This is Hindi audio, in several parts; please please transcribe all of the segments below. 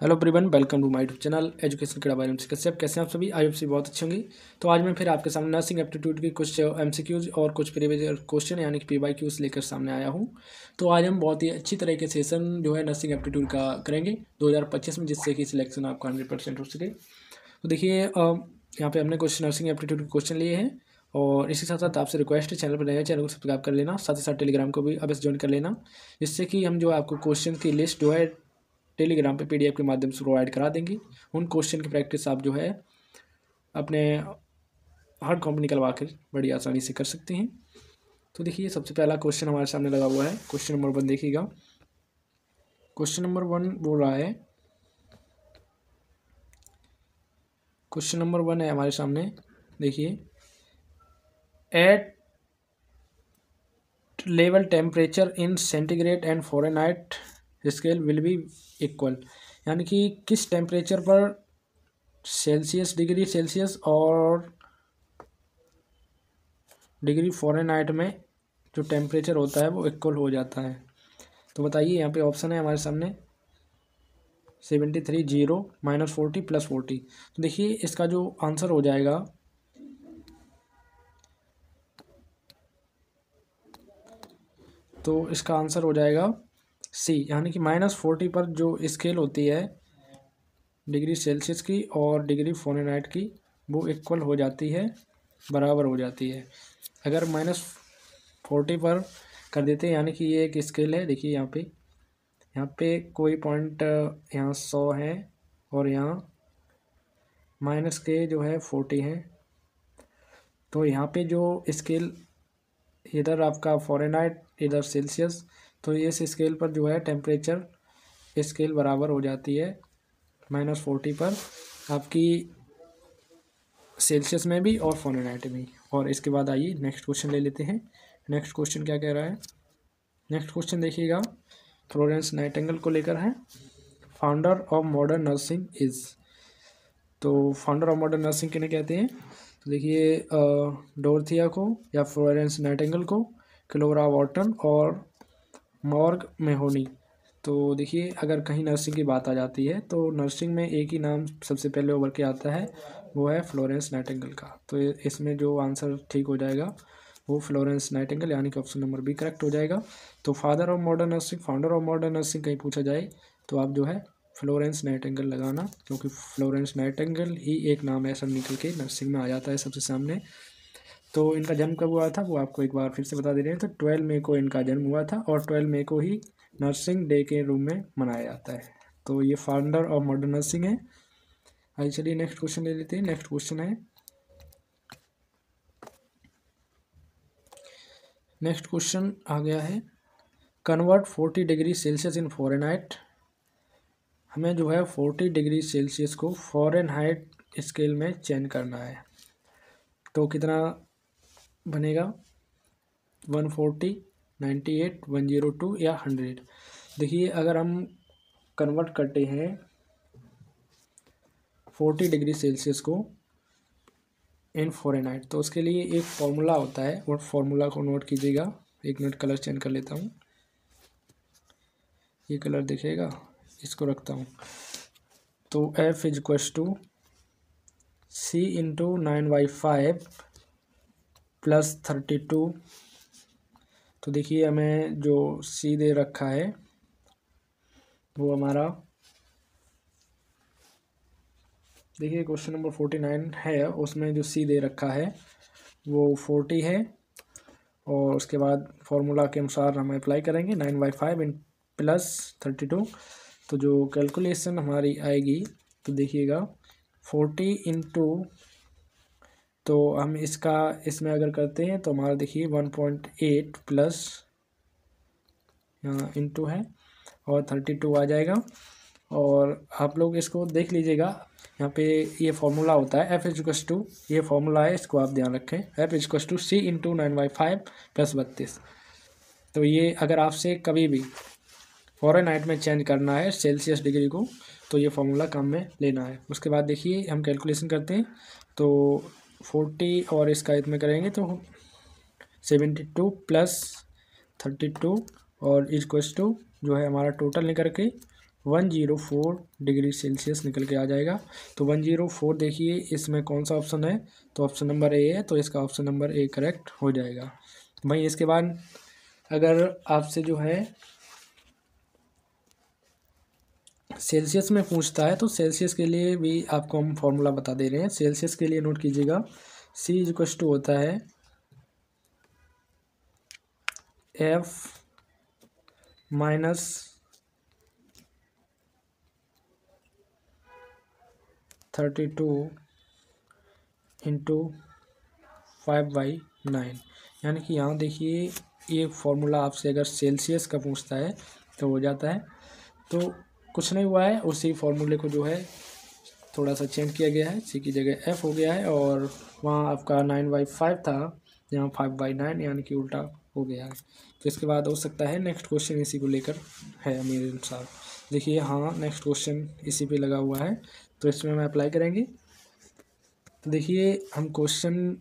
Hello everyone, welcome to my YouTube channel education के बारे में। कैसे आप सभी? आई होप बहुत अच्छी होंगी। तो आज मैं फिर आपके सामने नर्सिंग एप्टीट्यूड की कुछ एमसीक्यूज और कुछ प्रीवियस क्वेश्चन यानी कि पीवाईक्यूज लेकर सामने आया हूं। तो आज हम बहुत ही अच्छी तरह के सेशन जो है नर्सिंग एप्टीट्यूड का करेंगे 2025 में, जिससे कि सिलेक्शन आपका 100% हो सके। तो देखिए, यहाँ पे हमने कुछ नर्सिंग एप्टीट्यूड के क्वेश्चन लिए हैं और इसी साथ साथ आपसे रिक्वेस्ट है, चैनल पर नया चैनल को सब्सक्राइब कर लेना, साथ ही साथ टेलीग्राम को भी अवश्य ज्वाइन कर लेना, जिससे कि हम जो आपको क्वेश्चन की लिस्ट जो है टेलीग्राम पे पीडीएफ के माध्यम से प्रोवाइड करा देंगे। उन क्वेश्चन की प्रैक्टिस आप जो है अपने हार्ड कॉपी निकलवा कर बड़ी आसानी से कर सकते हैं। तो देखिए, सबसे पहला क्वेश्चन हमारे सामने लगा हुआ है। क्वेश्चन नंबर 1 देखिएगा। क्वेश्चन नंबर 1 बोल रहा है, क्वेश्चन नंबर 1 है हमारे सामने। देखिए, at level temperature in centigrade and Fahrenheit scale will be equal, यानी कि किस टेम्परेचर पर डिग्री सेल्सियस और डिग्री फ़ारेनहाइट में जो टेम्परेचर होता है वो इक्वल हो जाता है। तो बताइए, यहाँ पे ऑप्शन है हमारे सामने 73, 0, -40, +40। तो देखिए, इसका जो आंसर हो जाएगा तो इसका आंसर हो जाएगा सी, यानी कि -40 पर जो स्केल होती है डिग्री सेल्सियस की और डिग्री फ़ारेनहाइट की, वो इक्वल हो जाती है, बराबर हो जाती है। अगर -40 पर कर देते हैं, यानी कि ये एक स्केल है। देखिए, यहाँ पे कोई पॉइंट यहाँ 100 है और यहाँ माइनस के जो है 40 है। तो यहाँ पे जो स्केल, इधर आपका फ़ारेनहाइट इधर सेल्सियस, तो इस स्केल पर जो है टेम्परेचर स्केल बराबर हो जाती है -40 पर आपकी सेल्सियस में भी और फ़ारेनहाइट में। और इसके बाद आइए नेक्स्ट क्वेश्चन ले लेते हैं। नेक्स्ट क्वेश्चन क्या कह रहा है? नेक्स्ट क्वेश्चन देखिएगा, फ्लोरेंस नाइटिंगेल को लेकर है। Founder of modern nursing is, तो फाउंडर ऑफ मॉडर्न नर्सिंग किन्हें कहते हैं? तो देखिए, डोरथिया को या फ्लोरेंस नाइटिंगेल को, क्लोरा वॉटन और मॉर्ग मेहोनी। तो देखिए, अगर कहीं नर्सिंग की बात आ जाती है तो नर्सिंग में एक ही नाम सबसे पहले उभर के आता है, वो है फ्लोरेंस नाइटिंगेल का। तो इसमें जो आंसर ठीक हो जाएगा वो फ्लोरेंस नाइटिंगेल, यानी कि ऑप्शन नंबर बी करेक्ट हो जाएगा। तो father of modern nursing, founder of modern nursing कहीं पूछा जाए तो आप जो है फ्लोरेंस नाइटिंगेल लगाना, क्योंकि फ्लोरेंस नाइटिंगेल ही एक नाम ऐसा निकल के नर्सिंग में आ जाता है सबसे सामने। तो इनका जन्म कब हुआ था वो आपको एक बार फिर से बता दे रहे हैं। तो 12 मई को इनका जन्म हुआ था और 12 मई को ही नर्सिंग डे के रूप में मनाया जाता है। तो ये फाउंडर ऑफ मॉडर्न नर्सिंग है। आइए चलिए नेक्स्ट क्वेश्चन ले लेते हैं। नेक्स्ट क्वेश्चन है, नेक्स्ट क्वेश्चन आ गया है, convert 40 degree Celsius in Fahrenheit. हमें जो है 40 डिग्री सेल्सियस को फ़ारेनहाइट स्केल में चेंज करना है। तो कितना बनेगा? 140, 98, 102 या 100। देखिए, अगर हम कन्वर्ट करते हैं 40 डिग्री सेल्सियस को इन फ़ारेनहाइट, तो उसके लिए एक फॉर्मूला होता है, और फॉर्मूला को नोट कीजिएगा। एक मिनट, कलर चेंज कर लेता हूँ। ये कलर दिखेगा, इसको रखता हूँ। तो F = C × 9/5 + 32। तो देखिए, हमें जो C दे रखा है वो हमारा, देखिए क्वेश्चन नंबर 49 है, उसमें जो C दे रखा है वो 40 है। और उसके बाद फॉर्मूला के अनुसार हम अप्लाई करेंगे 9/5 + 32। तो जो कैलकुलेशन हमारी आएगी, तो देखिएगा 40 × तो हम इसमें अगर करते हैं तो हमारा देखिए 1.8 प्लस यहाँ इंटू है और 32 आ जाएगा। और आप लोग इसको देख लीजिएगा, यहाँ पे ये फॉर्मूला होता है F = ये फॉर्मूला है, इसको आप ध्यान रखें। F = C × 9/5 + 32। तो ये अगर आपसे कभी भी फ़ारेनहाइट में चेंज करना है सेल्सियस डिग्री को, तो ये फॉर्मूला काम में लेना है। उसके बाद देखिए, हम कैलकुलेशन करते हैं तो 40 और इसका इसमें करेंगे तो 72 + 32 और = जो है हमारा टोटल निकल के 104 डिग्री सेल्सियस निकल के आ जाएगा। तो 104 देखिए इसमें कौन सा ऑप्शन है, तो ऑप्शन नंबर ए है, तो इसका ऑप्शन नंबर ए करेक्ट हो जाएगा। भाई इसके बाद अगर आपसे जो है सेल्सियस में पूछता है तो सेल्सियस के लिए भी आपको हम फॉर्मूला बता दे रहे हैं। सेल्सियस के लिए नोट कीजिएगा, सी इक्वल्स टू होता है एफ माइनस 32 इंटू 5/9। यानी कि यहाँ देखिए ये फॉर्मूला आपसे अगर सेल्सियस का पूछता है तो हो जाता है। तो कुछ नहीं हुआ है, उसी फॉर्मूले को जो है थोड़ा सा चेंज किया गया है, सी की जगह एफ हो गया है, और वहाँ आपका 9/5 था, यहाँ 5/9 यानी कि उल्टा हो गया है। तो इसके बाद हो सकता है नेक्स्ट क्वेश्चन इसी को लेकर है मेरे अनुसार। देखिए हाँ नेक्स्ट क्वेश्चन इसी पे लगा हुआ है, तो इसमें हम अप्लाई करेंगे। तो देखिए हम क्वेश्चन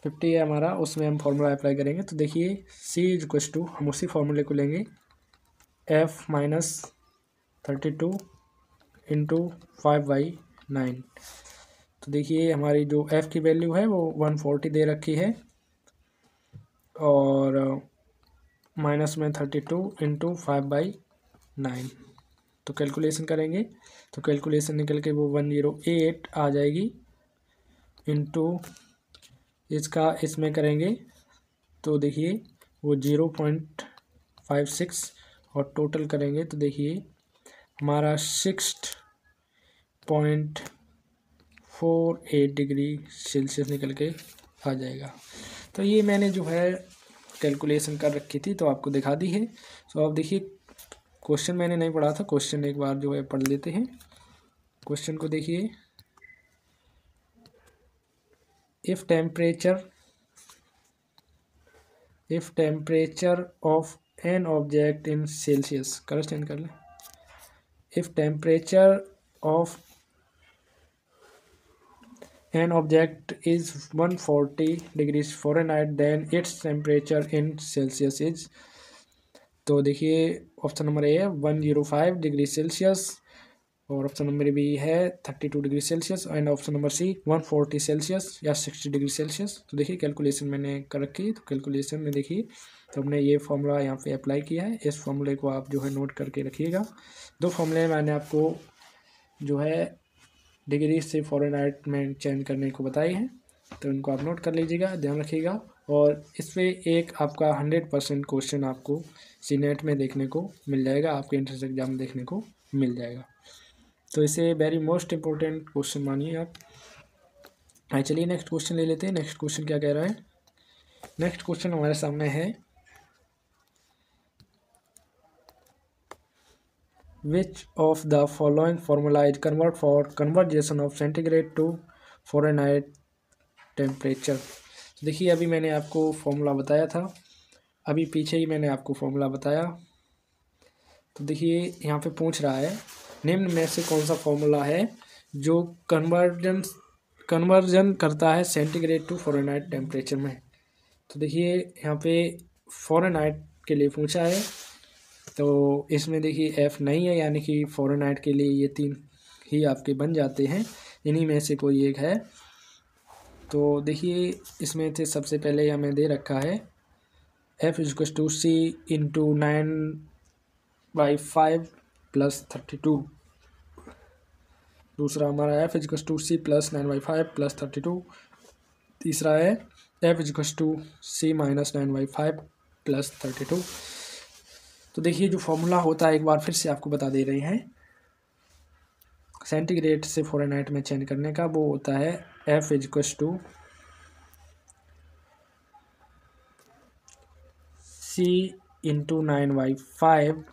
50 है हमारा, उसमें हम फॉर्मूला अप्लाई करेंगे। तो देखिए सी इक्वल्स टू, हम उसी फॉर्मूले को लेंगे, एफ माइनस 32 इंटू 5/9। तो देखिए हमारी जो एफ़ की वैल्यू है वो 140 दे रखी है, और माइनस में 32 इंटू 5/9। तो कैलकुलेशन करेंगे तो कैलकुलेशन निकल के वो 108 आ जाएगी, इंटू इसका इसमें करेंगे तो देखिए वो 0.56, और टोटल करेंगे तो देखिए हमारा 6.48 डिग्री सेल्सियस निकल के आ जाएगा। तो ये मैंने जो है कैलकुलेशन कर रखी थी तो आपको दिखा दी है। तो अब देखिए क्वेश्चन मैंने नहीं पढ़ा था, क्वेश्चन एक बार जो है पढ़ लेते हैं। क्वेश्चन को देखिए, if temperature of an object in Celsius, correct change कर लें, if temperature of an object is 140 degrees Fahrenheit then its temperature in Celsius is, तो देखिए ऑप्शन नंबर ए है 105 डिग्री सेल्सियस, और ऑप्शन नंबर बी है 32 degree Celsius, and option number C 140 Celsius या 60 डिग्री सेल्सियस। तो देखिए कैलकुलेशन मैंने कर रखी है, तो कैलकुलेशन में देखिए तो हमने ये फॉर्मूला यहाँ पे अप्लाई किया है। इस फॉर्मूले को आप जो है नोट करके रखिएगा। दो फॉर्मूले मैंने आपको जो है डिग्री से फ़ारेनहाइट में चेंज करने को बताई है, तो इनको आप नोट कर लीजिएगा, ध्यान रखिएगा। और इस पर एक आपका 100% क्वेश्चन आपको सीनेट में देखने को मिल जाएगा, आपके एंट्रेंस एग्जाम में देखने को मिल जाएगा। तो इसे वेरी मोस्ट इम्पोर्टेंट क्वेश्चन मानिए आप। चलिए नेक्स्ट क्वेश्चन ले लेते हैं। नेक्स्ट क्वेश्चन क्या कह रहा है, नेक्स्ट क्वेश्चन हमारे सामने है, Which of the following formula is convert for conversion of centigrade to Fahrenheit temperature। देखिए अभी मैंने आपको फॉर्मूला बताया था, अभी पीछे ही मैंने आपको फॉर्मूला बताया। तो देखिए यहाँ पे पूछ रहा है निम्न में से कौन सा फॉर्मूला है जो कन्वर्जन करता है सेंटीग्रेड टू फ़ारेनहाइट टेम्परेचर में। तो देखिए यहाँ पे फ़ारेनहाइट के लिए पूछा है, तो इसमें देखिए एफ़ नहीं है, यानी कि फ़ारेनहाइट के लिए ये तीन ही आपके बन जाते हैं, इन्हीं में से कोई एक है। तो देखिए इसमें से सबसे पहले हमें दे रखा है F equals to C into 9/5 plus 32। दूसरा हमारा F equals to C plus 9/5 plus 32। तीसरा है F equals to C minus 9/5 plus 32। तो देखिए जो फॉर्मूला होता है एक बार फिर से आपको बता दे रहे हैं सेंटीग्रेड से फ़ारेनहाइट में चेंज करने का, वो होता है F equals to C into 9/5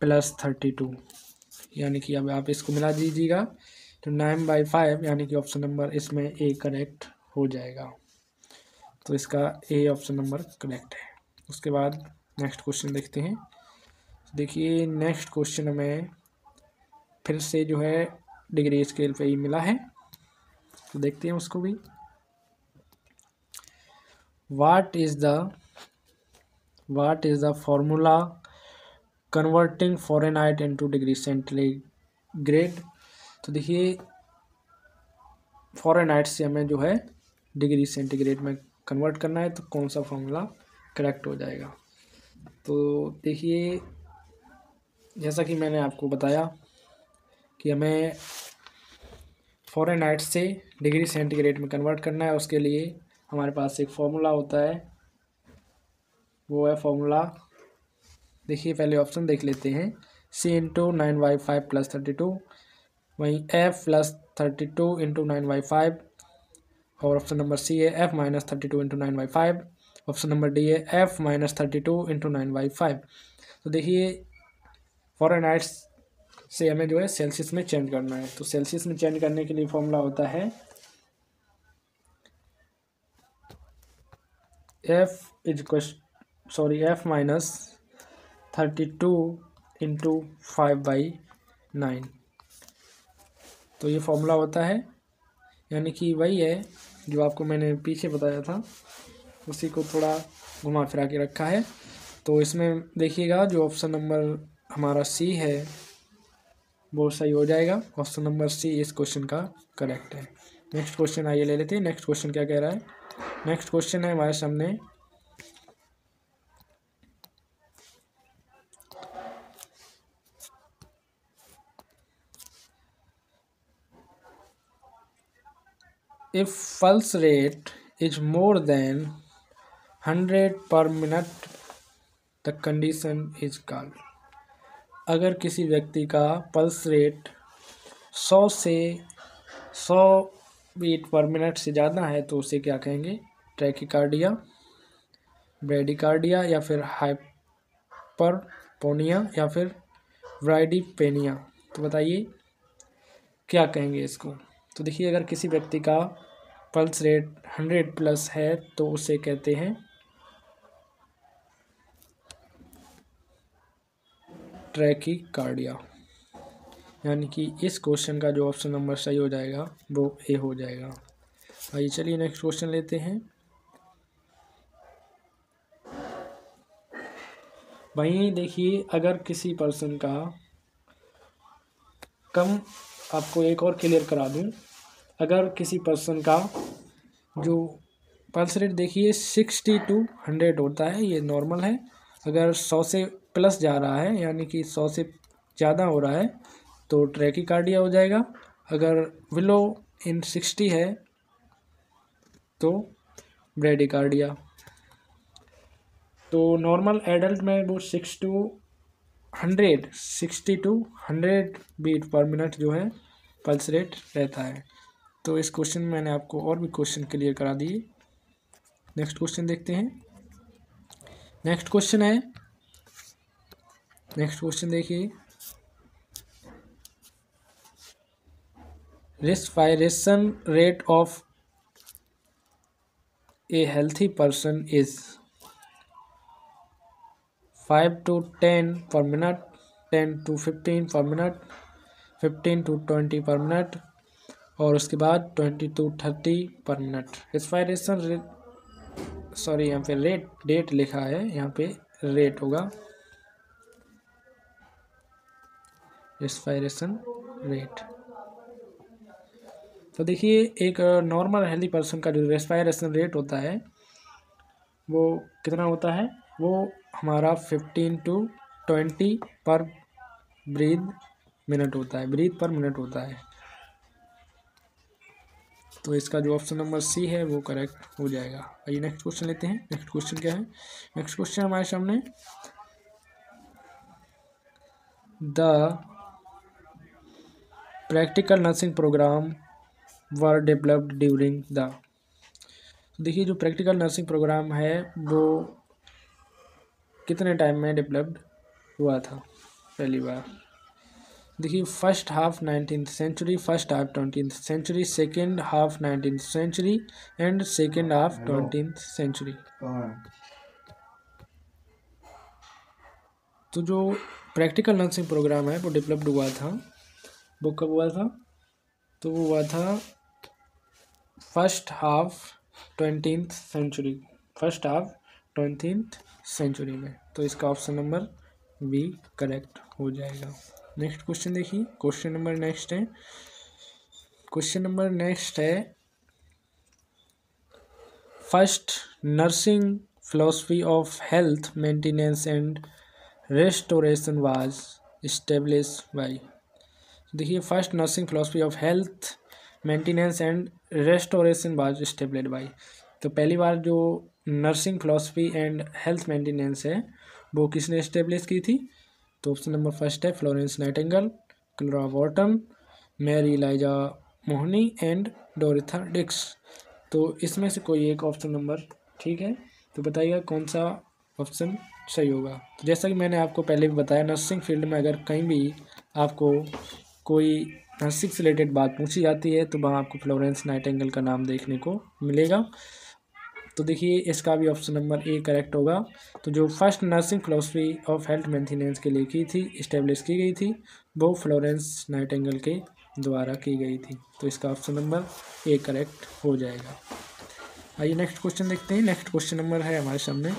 plus 32। यानी कि अब आप इसको मिला दीजिएगा तो 9/5 यानी कि ऑप्शन नंबर इसमें ए करेक्ट हो जाएगा। तो इसका ए ऑप्शन नंबर करेक्ट है। उसके बाद नेक्स्ट क्वेश्चन देखते हैं। देखिए नेक्स्ट क्वेश्चन हमें फिर से जो है डिग्री स्केल पे ही मिला है, तो देखते हैं उसको भी। What is the formula converting Fahrenheit into degree centigrade. तो देखिए फ़ारेनहाइट से हमें जो है डिग्री सेंटीग्रेड में कन्वर्ट करना है, तो कौन सा फॉर्मूला करेक्ट हो जाएगा। तो देखिए जैसा कि मैंने आपको बताया कि हमें फ़ारेनहाइट से डिग्री सेंटीग्रेड में कन्वर्ट करना है, उसके लिए हमारे पास एक फॉर्मूला होता है, वो है फॉर्मूला। देखिए पहले ऑप्शन देख लेते हैं, C × 9/5 + 32, वहीं F + 32 × 9/5, और ऑप्शन नंबर सी है F - 32 × 9/5, ऑप्शन नंबर डी है F - 32 × 9/5। तो देखिए फ़ारेनहाइट से हमें जो है सेल्सियस में चेंज करना है, तो सेल्सियस में चेंज करने के लिए फॉर्मूला होता है F - 32 × 5/9। तो ये फॉर्मूला होता है, यानी कि वही है जो आपको मैंने पीछे बताया था, उसी को थोड़ा घुमा फिरा के रखा है। तो इसमें देखिएगा जो ऑप्शन नंबर हमारा सी है वो सही हो जाएगा। ऑप्शन नंबर सी इस क्वेश्चन का करेक्ट है। नेक्स्ट क्वेश्चन आइए ले लेते हैं। नेक्स्ट क्वेश्चन क्या कह रहा है। नेक्स्ट क्वेश्चन है हमारे सामने, if pulse rate is more than 100 per minute the condition is called. अगर किसी व्यक्ति का pulse rate 100 beat per minute से ज़्यादा है तो उसे क्या कहेंगे, ट्रैकीकार्डिया, ब्रेडिकार्डिया, या फिर हाइपरपोनिया, या फिर ब्राइडीपेनिया। तो बताइए क्या कहेंगे इसको। तो देखिए अगर किसी व्यक्ति का पल्स रेट 100+ है तो उसे कहते हैं ट्रैकीकार्डिया, यानी कि इस क्वेश्चन का जो ऑप्शन नंबर सही हो जाएगा वो ए हो जाएगा। आइए चलिए नेक्स्ट क्वेश्चन लेते हैं। वहीं देखिए अगर किसी पर्सन का कम, आपको एक और क्लियर करा दूं, अगर किसी पर्सन का जो पल्स रेट देखिए 60 to 100 होता है, ये नॉर्मल है। अगर 100 से प्लस जा रहा है यानी कि 100 से ज़्यादा हो रहा है तो ट्रैकीकार्डिया हो जाएगा। अगर बिलो इन 60 है तो ब्रेडिकार्डिया। तो नॉर्मल एडल्ट में वो 60 to 100 बीट पर मिनट जो है पल्स रेट रहता है। तो इस क्वेश्चन में मैंने आपको और भी क्वेश्चन क्लियर करा दिए। नेक्स्ट क्वेश्चन देखते हैं। नेक्स्ट क्वेश्चन है, नेक्स्ट क्वेश्चन देखिए, respiration rate of A healthy person is 5 to 10 पर मिनट, 10 to 15 पर मिनट, 15 to 20 पर मिनट, और उसके बाद 20 to 30 पर मिनट। रेस्पिरेशन रेट, सॉरी यहाँ पे डेट लिखा है, यहाँ पे रेट होगा रेस्पिरेशन रेट। तो देखिए एक नॉर्मल हेल्दी पर्सन का जो रेस्पिरेशन रेट होता है वो कितना होता है, वो हमारा 15 to 20 पर ब्रीथ मिनट होता है, ब्रीथ पर मिनट होता है। तो इसका जो ऑप्शन नंबर सी है वो करेक्ट हो जाएगा। आइए नेक्स्ट क्वेश्चन लेते हैं। नेक्स्ट क्वेश्चन क्या है। नेक्स्ट क्वेश्चन हमारे सामने, the practical nursing programme were developed during the. देखिए जो प्रैक्टिकल नर्सिंग प्रोग्राम है वो कितने टाइम में डेवलप्ड हुआ था पहली बार। देखिए first half 19th century, first half 20th century, second half 19th century and second half 20th century. तो जो प्रैक्टिकल नर्सिंग प्रोग्राम है वो डेवलप्ड हुआ था, वो कब हुआ था, तो वो हुआ था first half 20th century, first half 20th century में। तो इसका ऑप्शन नंबर बी करेक्ट हो जाएगा। नेक्स्ट क्वेश्चन देखिए, क्वेश्चन नंबर नेक्स्ट है first nursing philosophy of health maintenance and restoration was establish by. देखिए, first nursing philosophy of health maintenance and restoration was established by. तो पहली बार जो nursing philosophy and health maintenance है वो किसने इस्टेब्लिश की थी? तो ऑप्शन नंबर फर्स्ट है Florence Nightingale, Clora Watton, Mary Eliza Mahoney and Dorothea Dix. तो इसमें से कोई एक ऑप्शन नंबर ठीक है, तो बताइएगा कौन सा ऑप्शन सही होगा। तो जैसा कि मैंने आपको पहले भी बताया, नर्सिंग फील्ड में अगर कहीं भी आपको कोई नर्सिंग से रिलेटेड बात पूछी जाती है तो वहाँ आपको फ्लोरेंस नाइटिंगेल का नाम देखने को मिलेगा। तो देखिए, इसका भी ऑप्शन नंबर ए करेक्ट होगा। तो जो first nursing philosophy of health maintenance के लिए की थी, इस्टेब्लिश की गई थी, वो फ्लोरेंस नाइटिंगेल के द्वारा की गई थी। तो इसका ऑप्शन नंबर ए करेक्ट हो जाएगा। आइए नेक्स्ट क्वेश्चन देखते हैं। नेक्स्ट क्वेश्चन नंबर है हमारे सामने,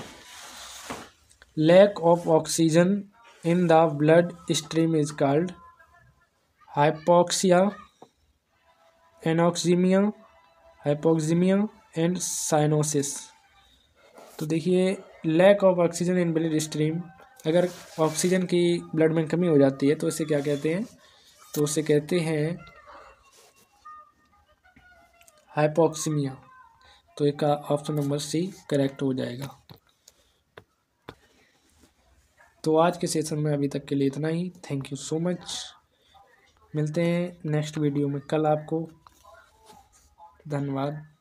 lack of oxygen in the blood stream is called hypoxia, anoxemia, hypoxemia and cyanosis. तो देखिए, lack of oxygen in blood stream, अगर ऑक्सीजन की ब्लड में कमी हो जाती है तो इसे क्या कहते हैं? तो उसे कहते हैं हाइपोक्सीमिया। तो इसका ऑप्शन नंबर सी करेक्ट हो जाएगा। तो आज के सेशन में अभी तक के लिए इतना ही। Thank you so much. मिलते हैं नेक्स्ट वीडियो में कल आपको। धन्यवाद।